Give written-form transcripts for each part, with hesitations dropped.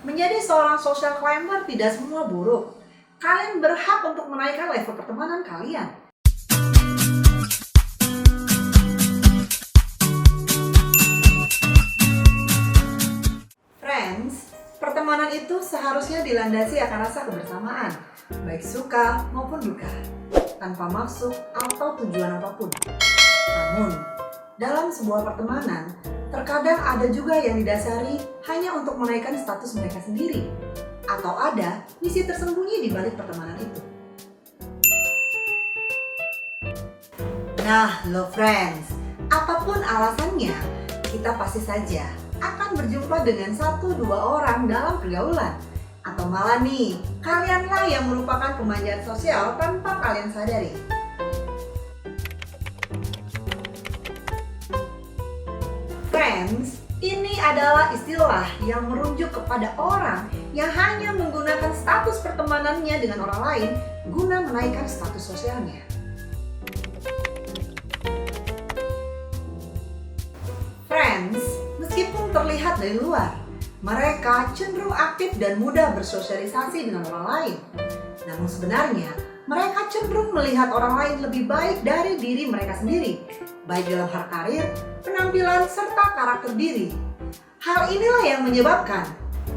Menjadi seorang social climber tidak semua buruk. Kalian berhak untuk menaikkan level pertemanan kalian. Friends, pertemanan itu seharusnya dilandasi akan rasa kebersamaan, baik suka maupun duka, tanpa maksud atau tujuan apapun. Namun, dalam sebuah pertemanan, terkadang ada juga yang didasari hanya untuk menaikkan status mereka sendiri, atau ada misi tersembunyi di balik pertemanan itu. Nah, lo friends, apapun alasannya, kita pasti saja akan berjumpa dengan 1-2 orang dalam pergaulan. Atau malah nih, kalianlah yang merupakan pemanjat sosial tanpa kalian sadari. Friends, ini adalah istilah yang merujuk kepada orang yang hanya menggunakan status pertemanannya dengan orang lain guna menaikkan status sosialnya. Friends, meskipun terlihat dari luar, mereka cenderung aktif dan mudah bersosialisasi dengan orang lain. Namun sebenarnya, mereka cenderung melihat orang lain lebih baik dari diri mereka sendiri, baik dalam hal karir, penampilan, serta karakter diri. Hal inilah yang menyebabkan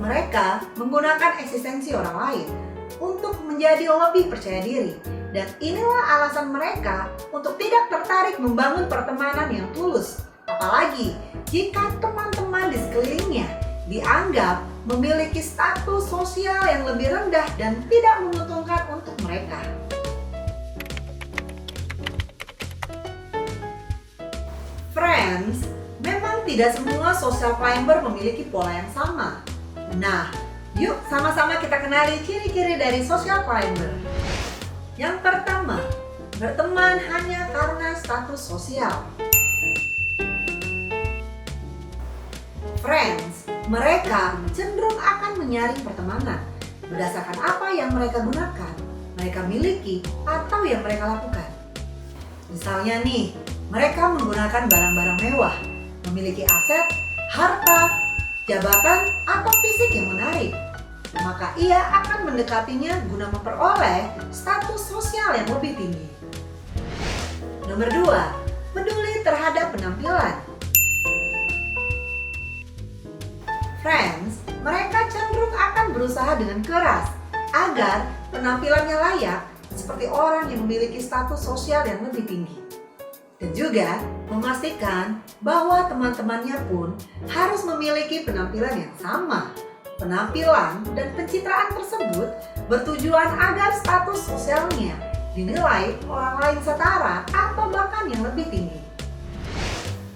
mereka menggunakan eksistensi orang lain untuk menjadi lebih percaya diri. Dan inilah alasan mereka untuk tidak tertarik membangun pertemanan yang tulus. Apalagi jika teman-teman di sekelilingnya dianggap memiliki status sosial yang lebih rendah dan tidak menguntungkan untuk mereka. Friends, memang tidak semua social climber memiliki pola yang sama. Nah, yuk sama-sama kita kenali ciri-ciri dari social climber. Yang pertama, berteman hanya karena status sosial. Friends, mereka cenderung akan menyaring pertemanan berdasarkan apa yang mereka gunakan, mereka miliki, atau yang mereka lakukan. Misalnya nih, mereka menggunakan barang-barang mewah, memiliki aset, harta, jabatan, atau fisik yang menarik. Maka ia akan mendekatinya guna memperoleh status sosial yang lebih tinggi. Nomor 2, peduli terhadap penampilan. Friends, mereka cenderung akan berusaha dengan keras agar penampilannya layak seperti orang yang memiliki status sosial yang lebih tinggi. Dan juga memastikan bahwa teman-temannya pun harus memiliki penampilan yang sama. Penampilan dan pencitraan tersebut bertujuan agar status sosialnya dinilai orang lain setara atau bahkan yang lebih tinggi.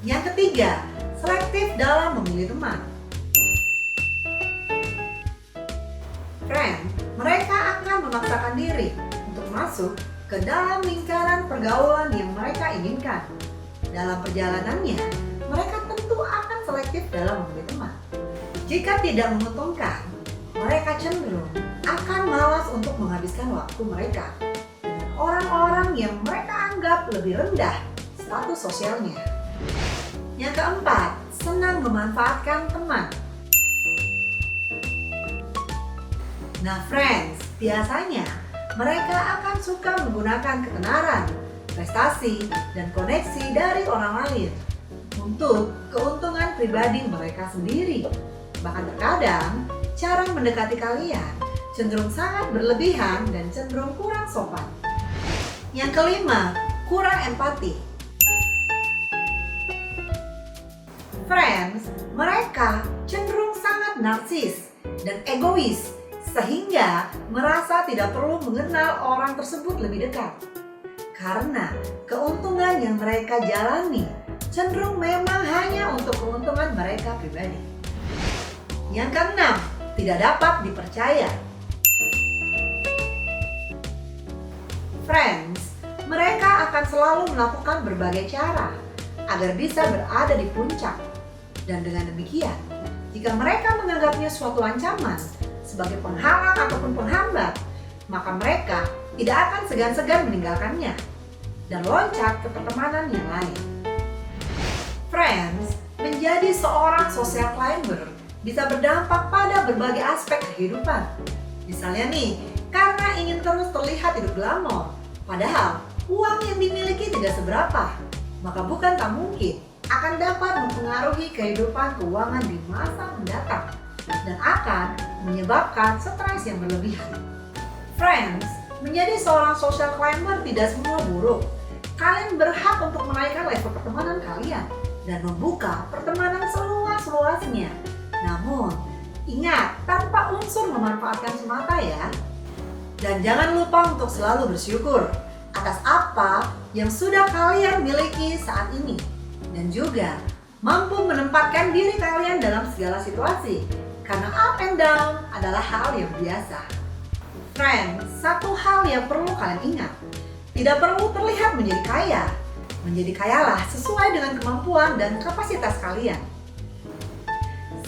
Yang ketiga, selektif dalam memilih teman. Friend, mereka akan memaksakan diri untuk masuk ke dalam lingkaran pergaulan yang mereka inginkan. Dalam perjalanannya, mereka tentu akan selektif dalam memilih teman. Jika tidak menguntungkan, mereka cenderung akan malas untuk menghabiskan waktu mereka dengan orang-orang yang mereka anggap lebih rendah status sosialnya. Yang keempat, senang memanfaatkan teman. Nah friends, biasanya mereka akan suka menggunakan ketenaran, prestasi, dan koneksi dari orang lain untuk keuntungan pribadi mereka sendiri. Bahkan terkadang, cara mendekati kalian cenderung sangat berlebihan dan cenderung kurang sopan. Yang kelima, kurang empati. Friends, mereka cenderung sangat narsis dan egois sehingga merasa tidak perlu mengenal orang tersebut lebih dekat. Karena keuntungan yang mereka jalani cenderung memang hanya untuk keuntungan mereka pribadi. Yang keenam, tidak dapat dipercaya. Friends, mereka akan selalu melakukan berbagai cara agar bisa berada di puncak. Dan dengan demikian, jika mereka menganggapnya suatu ancaman sebagai penghalang ataupun penghambat, maka mereka tidak akan segan-segan meninggalkannya dan loncat ke pertemanan yang lain. Friends, menjadi seorang social climber bisa berdampak pada berbagai aspek kehidupan. Misalnya nih, karena ingin terus terlihat hidup glamor, padahal uang yang dimiliki tidak seberapa, maka bukan tak mungkin akan dapat mempengaruhi kehidupan keuangan di masa mendatang dan akan menyebabkan stres yang berlebihan. Friends, menjadi seorang social climber tidak semua buruk. Kalian berhak untuk menaikkan level pertemanan kalian dan membuka pertemanan seluas-luasnya. Namun, ingat, tanpa unsur memanfaatkan semata ya. Dan jangan lupa untuk selalu bersyukur atas apa yang sudah kalian miliki saat ini. Dan juga mampu menempatkan diri kalian dalam segala situasi. Karena up and down adalah hal yang biasa. Friends, satu hal yang perlu kalian ingat. Tidak perlu terlihat menjadi kaya. Menjadi kayalah sesuai dengan kemampuan dan kapasitas kalian.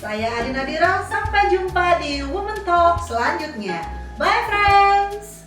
Saya Adi Nadira, sampai jumpa di Women Talk selanjutnya. Bye friends!